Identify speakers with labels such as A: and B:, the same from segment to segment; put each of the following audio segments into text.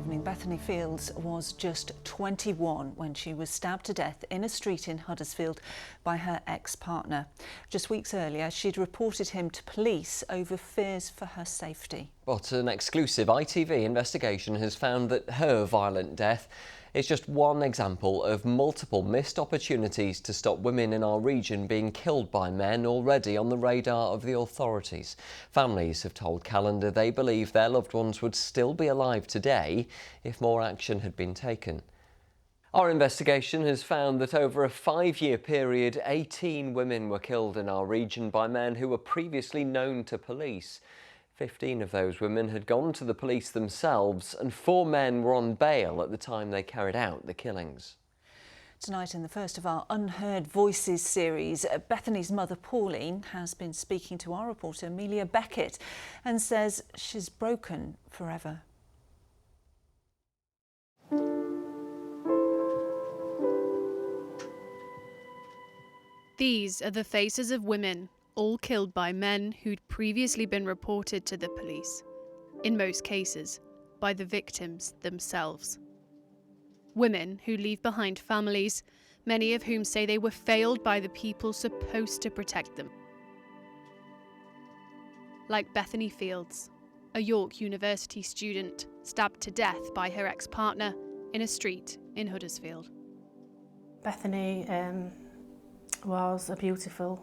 A: evening. Bethany Fields was just 21 when she was stabbed to death in a street in Huddersfield by her ex-partner. Just weeks earlier, she'd reported him to police over fears for her safety.
B: But an exclusive ITV investigation has found that her violent death is just one example of multiple missed opportunities to stop women in our region being killed by men already on the radar of the authorities. Families have told Calendar they believe their loved ones would still be alive today if more action had been taken. Our investigation has found that over a 5-year period, 18 women were killed in our region by men who were previously known to police. 15 of those women had gone to the police themselves, and 4 men were on bail at the time they carried out the killings.
A: Tonight, in the first of our Unheard Voices series, Bethany's mother, Pauline, has been speaking to our reporter, Amelia Beckett, and says she's broken forever.
C: These are the faces of women, all killed by men who'd previously been reported to the police, in most cases by the victims themselves. Women who leave behind families, many of whom say they were failed by the people supposed to protect them. Like Bethany Fields, a York University student stabbed to death by her ex-partner in a street in Huddersfield.
D: Bethany was a beautiful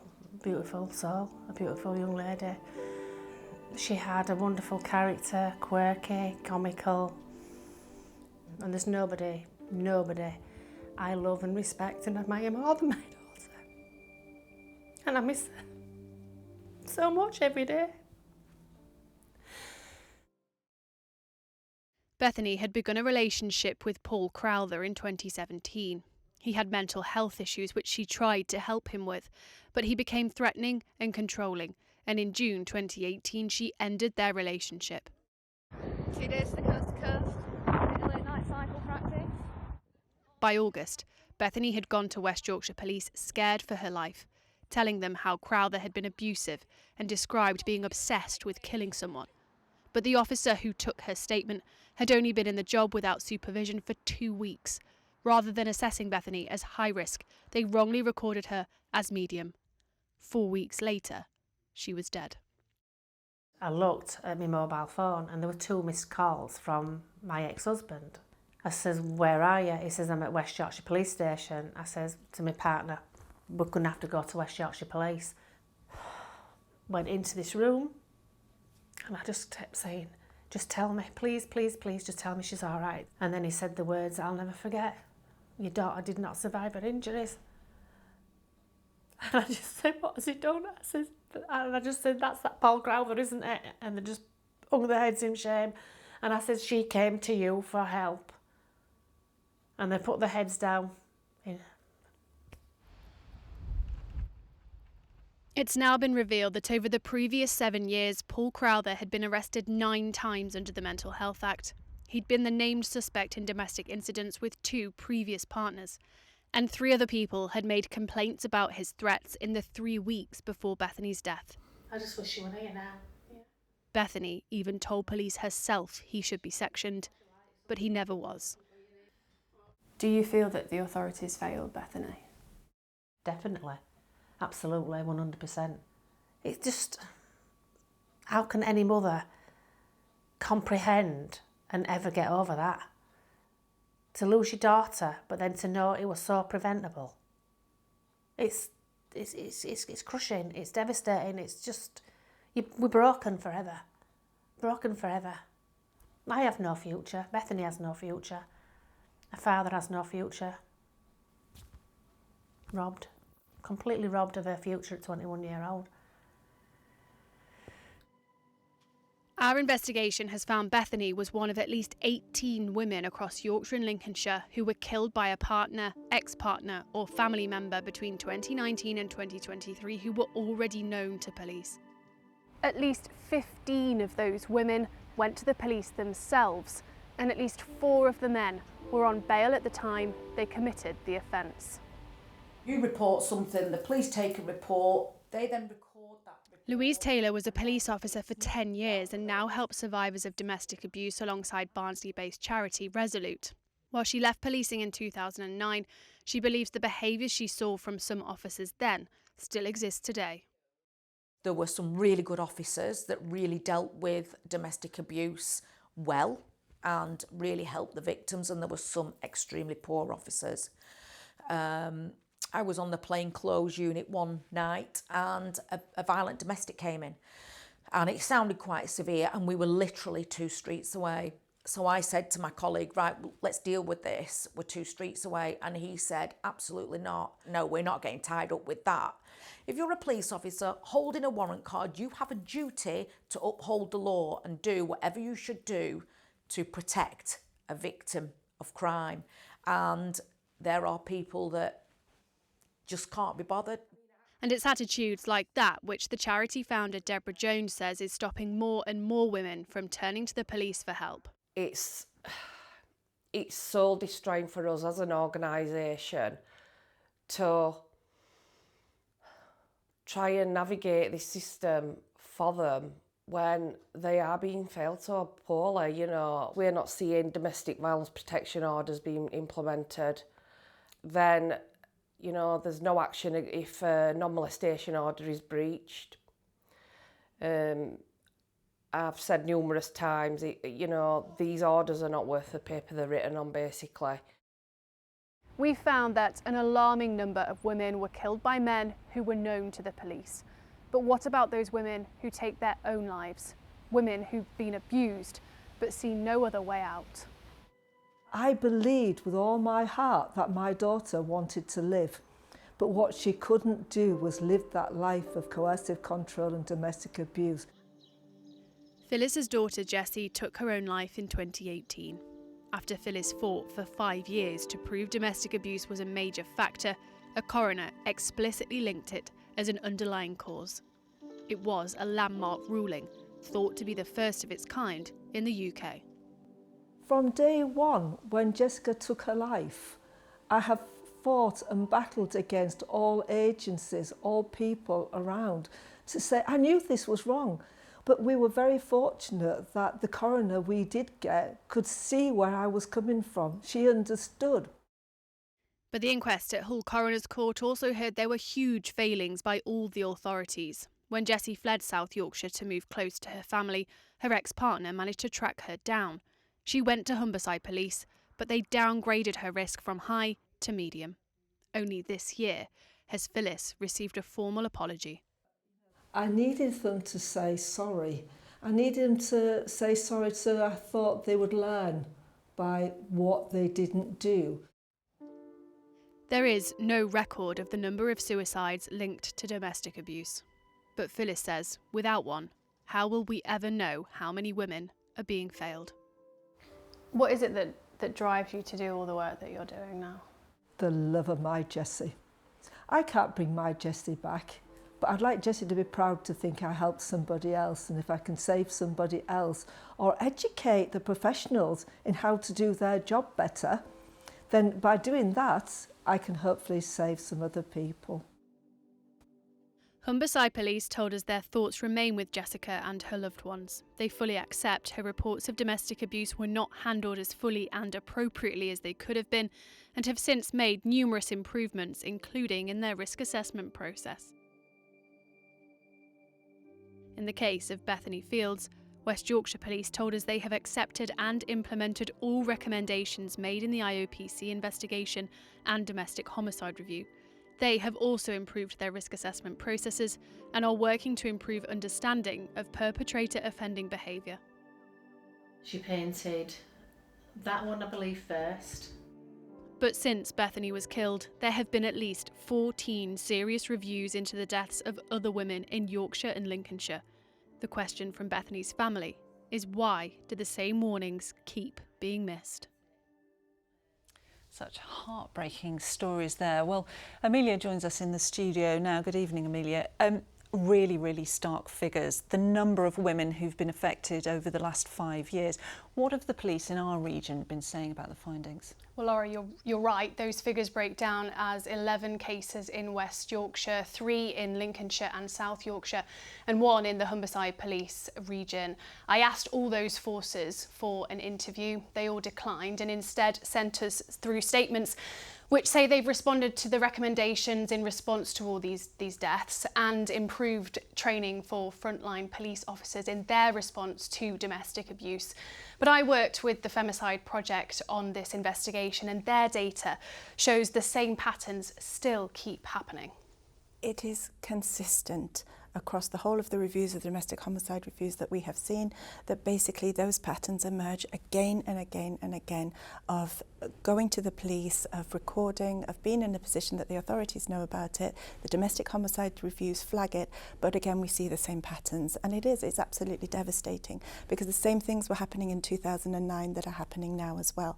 D: soul, a beautiful young lady. She had a wonderful character, quirky, comical, and there's nobody I love and respect and admire more than my daughter. And I miss her so much every day.
C: Bethany had begun a relationship with Paul Crowther in 2017. He had mental health issues which she tried to help him with, but he became threatening and controlling, and in June 2018 she ended their relationship.
E: 2 days to coast to coast, in a late night cycle practice.
C: By August, Bethany had gone to West Yorkshire Police scared for her life, telling them how Crowther had been abusive and described being obsessed with killing someone. But the officer who took her statement had only been in the job without supervision for 2 weeks. Rather than assessing Bethany as high risk, they wrongly recorded her as medium. 4 weeks later, she was dead.
D: I looked at my mobile phone and there were 2 missed calls from my ex-husband. I says, "Where are you?" He says, "I'm at West Yorkshire Police Station." I says to my partner, "We're going to have to go to West Yorkshire Police." Went into this room and I just kept saying, "Just tell me, please, please, please, just tell me she's all right." And then he said the words I'll never forget. "Your daughter did not survive her injuries." And I just said, "What has he done?" I just said, "That's that Paul Crowther, isn't it?" And they just hung their heads in shame. And I said, "She came to you for help." And they put their heads down.
C: It's now been revealed that over the previous 7 years, Paul Crowther had been arrested 9 times under the Mental Health Act. He'd been the named suspect in domestic incidents with 2 previous partners, and 3 other people had made complaints about his threats in the 3 weeks before Bethany's death.
D: I just wish you were here now. Yeah.
C: Bethany even told police herself he should be sectioned, but he never was.
E: Do you feel that the authorities failed Bethany?
D: Definitely. Absolutely, 100%. It's just, how can any mother comprehend and ever get over that? To lose your daughter, but then to know it was so preventable. It's crushing, it's devastating, it's just, we're broken forever. Broken forever. I have no future, Bethany has no future, her father has no future. Robbed. Completely robbed of her future at 21-year-old.
C: Our investigation has found Bethany was one of at least 18 women across Yorkshire and Lincolnshire who were killed by a partner, ex-partner or family member between 2019 and 2023 who were already known to police. At least 15 of those women went to the police themselves, and at least 4 of the men were on bail at the time they committed the offence.
F: You report something, the police take a report, they then record that report.
C: Louise Taylor was a police officer for 10 years and now helps survivors of domestic abuse alongside Barnsley-based charity Resolute. While she left policing in 2009, she believes the behaviours she saw from some officers then still exists today.
F: There were some really good officers that really dealt with domestic abuse well and really helped the victims, and there were some extremely poor officers. I was on the plainclothes unit one night and a violent domestic came in, and it sounded quite severe, and we were literally 2 streets away. So I said to my colleague, right, let's deal with this. We're 2 streets away. And he said, absolutely not. No, we're not getting tied up with that. If you're a police officer holding a warrant card, you have a duty to uphold the law and do whatever you should do to protect a victim of crime. And there are people that just can't be bothered.
C: And it's attitudes like that which the charity founder Deborah Jones says is stopping more and more women from turning to the police for help.
G: It's soul destroying for us as an organisation to try and navigate this system for them when they are being failed so poorly. You know, we're not seeing domestic violence protection orders being implemented. Then, you know, there's no action if a non-molestation order is breached. I've said numerous times, you know, these orders are not worth the paper they're written on, basically.
C: We found that an alarming number of women were killed by men who were known to the police. But what about those women who take their own lives? Women who've been abused but see no other way out.
H: I believed with all my heart that my daughter wanted to live, but what she couldn't do was live that life of coercive control and domestic abuse.
C: Phyllis's daughter Jessie took her own life in 2018. After Phyllis fought for 5 years to prove domestic abuse was a major factor, a coroner explicitly linked it as an underlying cause. It was a landmark ruling, thought to be the first of its kind in the UK.
H: From day one, when Jessica took her life, I have fought and battled against all agencies, all people around, to say, I knew this was wrong. But we were very fortunate that the coroner we did get could see where I was coming from. She understood.
C: But the inquest at Hull Coroner's Court also heard there were huge failings by all the authorities. When Jessie fled South Yorkshire to move close to her family, her ex-partner managed to track her down. She went to Humberside Police, but they downgraded her risk from high to medium. Only this year has Phyllis received a formal apology.
H: I needed them to say sorry. I needed them to say sorry so I thought they would learn by what they didn't do.
C: There is no record of the number of suicides linked to domestic abuse. But Phyllis says, without one, how will we ever know how many women are being failed? What is it that drives you to do all the work that you're doing now?
H: The love of my Jessie. I can't bring my Jessie back. But I'd like Jessie to be proud to think I helped somebody else, and if I can save somebody else or educate the professionals in how to do their job better, then by doing that, I can hopefully save some other people.
C: Humberside Police told us their thoughts remain with Jessica and her loved ones. They fully accept her reports of domestic abuse were not handled as fully and appropriately as they could have been, and have since made numerous improvements, including in their risk assessment process. In the case of Bethany Fields, West Yorkshire Police told us they have accepted and implemented all recommendations made in the IOPC investigation and domestic homicide review. They have also improved their risk assessment processes and are working to improve understanding of perpetrator offending behaviour.
D: She painted that one, I believe, first.
C: But since Bethany was killed, there have been at least 14 serious reviews into the deaths of other women in Yorkshire and Lincolnshire. The question from Bethany's family is, why do the same warnings keep being missed?
A: Such heartbreaking stories there. Well, Amelia joins us in the studio now. Good evening, Amelia. Really stark figures. The number of women who've been affected over the last 5 years. What have the police in our region been saying about the findings?
C: Well, Laura, you're right. Those figures break down as 11 cases in West Yorkshire, 3 in Lincolnshire and South Yorkshire, and 1 in the Humberside Police region. I asked all those forces for an interview. They all declined and instead sent us through statements which say they've responded to the recommendations in response to all these deaths and improved training for frontline police officers in their response to domestic abuse. But I worked with the Femicide Project on this investigation, and their data shows the same patterns still keep happening.
I: It is consistent across the whole of the reviews of the domestic homicide reviews that we have seen, that basically those patterns emerge again and again and again, of going to the police, of recording, of being in a position that the authorities know about it. The domestic homicide reviews flag it, but again we see the same patterns, and it's absolutely devastating, because the same things were happening in 2009 that are happening now as well.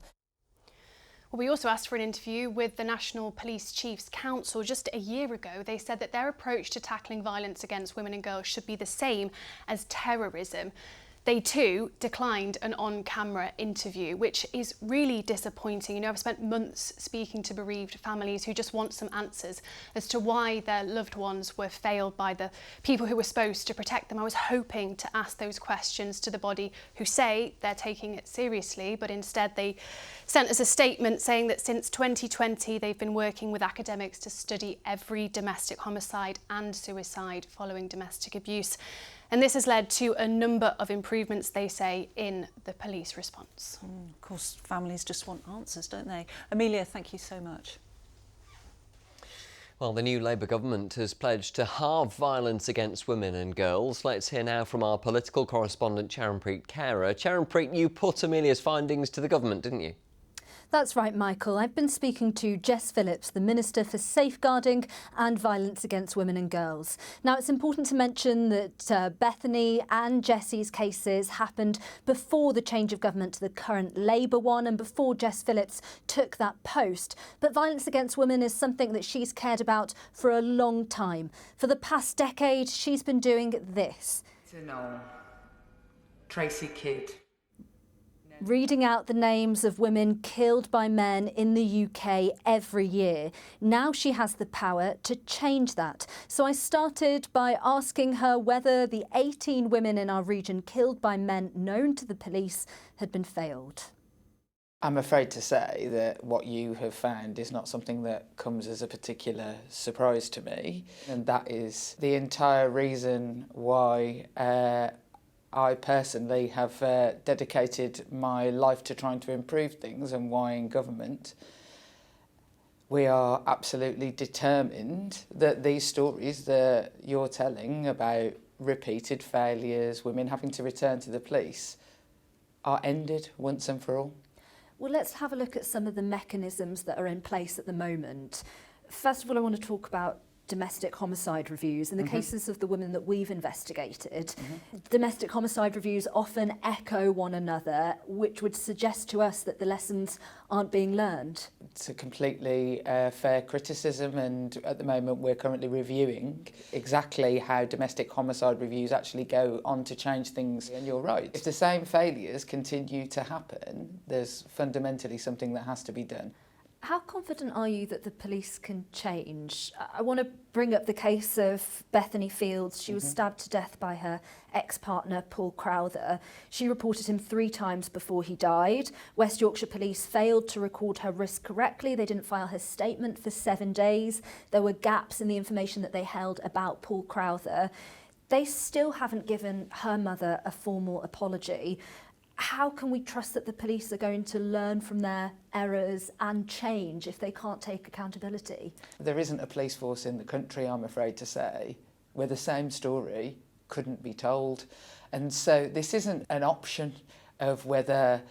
C: Well, we also asked for an interview with the National Police Chiefs Council. Just a year ago, they said that their approach to tackling violence against women and girls should be the same as terrorism. They too declined an on-camera interview, which is really disappointing. You know, I've spent months speaking to bereaved families who just want some answers as to why their loved ones were failed by the people who were supposed to protect them. I was hoping to ask those questions to the body, who say they're taking it seriously, but instead they sent us a statement saying that since 2020 they've been working with academics to study every domestic homicide and suicide following domestic abuse. And this has led to a number of improvements, they say, in the police response.
A: Of course, families just want answers, don't they? Amelia, thank you so much.
B: Well, the new Labour government has pledged to halve violence against women and girls. Let's hear now from our political correspondent, Charanpreet Kaur. Charanpreet, you put Amelia's findings to the government, didn't you?
J: That's right, Michael. I've been speaking to Jess Phillips, the Minister for Safeguarding and Violence Against Women and Girls. Now, it's important to mention that Bethany and Jessie's cases happened before the change of government to the current Labour one and before Jess Phillips took that post. But violence against women is something that she's cared about for a long time. For the past decade, she's been doing this.
K: Tracy Kidd.
J: Reading out the names of women killed by men in the UK every year. Now she has the power to change that. So I started by asking her whether the 18 women in our region killed by men known to the police had been failed.
K: I'm afraid to say that what you have found is not something that comes as a particular surprise to me. And that is the entire reason why I personally have dedicated my life to trying to improve things, and why in government we are absolutely determined that these stories that you're telling about repeated failures, women having to return to the police, are ended once and for all.
J: Well, let's have a look at some of the mechanisms that are in place at the moment. First of all, I want to talk about domestic homicide reviews. In the cases of the women that we've investigated, domestic homicide reviews often echo one another, which would suggest to us that the lessons aren't being learned.
K: It's a completely fair criticism, and at the moment we're currently reviewing exactly how domestic homicide reviews actually go on to change things. And you're right, if the same failures continue to happen, there's fundamentally something that has to be done.
J: How confident are you that the police can change? I want to bring up the case of Bethany Fields. She was stabbed to death by her ex-partner, Paul Crowther. She reported him 3 times before he died. West Yorkshire Police failed to record her risk correctly. They didn't file her statement for 7 days. There were gaps in the information that they held about Paul Crowther. They still haven't given her mother a formal apology. How can we trust that the police are going to learn from their errors and change if they can't take accountability?
K: There isn't a police force in the country, I'm afraid to say, where the same story couldn't be told. And so this isn't an option of whether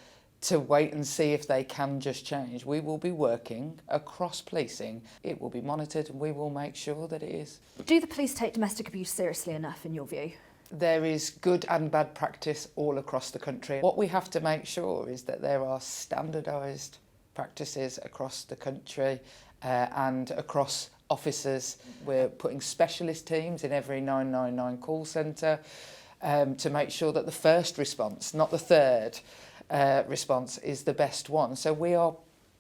K: to wait and see if they can just change. We will be working across policing. It will be monitored, and we will make sure that it is.
J: Do the police take domestic abuse seriously enough, in your view?
K: There is good and bad practice all across the country. What we have to make sure is that there are standardised practices across the country and across officers. We're putting specialist teams in every 999 call centre to make sure that the first response, not the third, response is the best one. So we are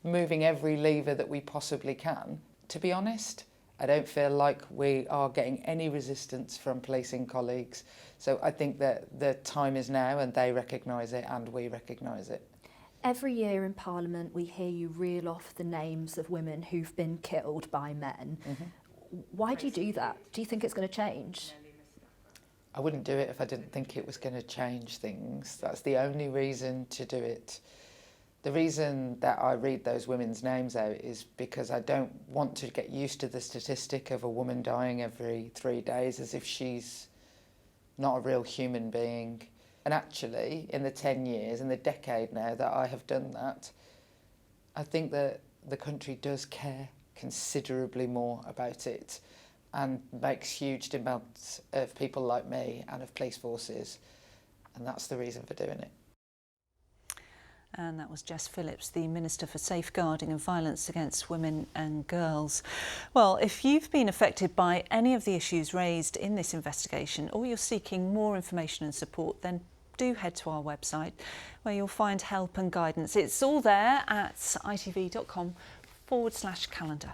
K: moving every lever that we possibly can. To be honest, I don't feel like we are getting any resistance from policing colleagues. So I think that the time is now, and they recognise it and we recognise it.
J: Every year in Parliament we hear you reel off the names of women who've been killed by men. Why do you do that? Do you think it's going to change?
K: I wouldn't do it if I didn't think it was going to change things. That's the only reason to do it. The reason that I read those women's names out is because I don't want to get used to the statistic of a woman dying every 3 days as if she's not a real human being. And actually, in the 10 years, in the decade now that I have done that, I think that the country does care considerably more about it and makes huge demands of people like me and of police forces. And that's the reason for doing it.
A: And that was Jess Phillips, the Minister for Safeguarding and Violence Against Women and Girls. Well, if you've been affected by any of the issues raised in this investigation, or you're seeking more information and support, then do head to our website where you'll find help and guidance. It's all there at itv.com/calendar.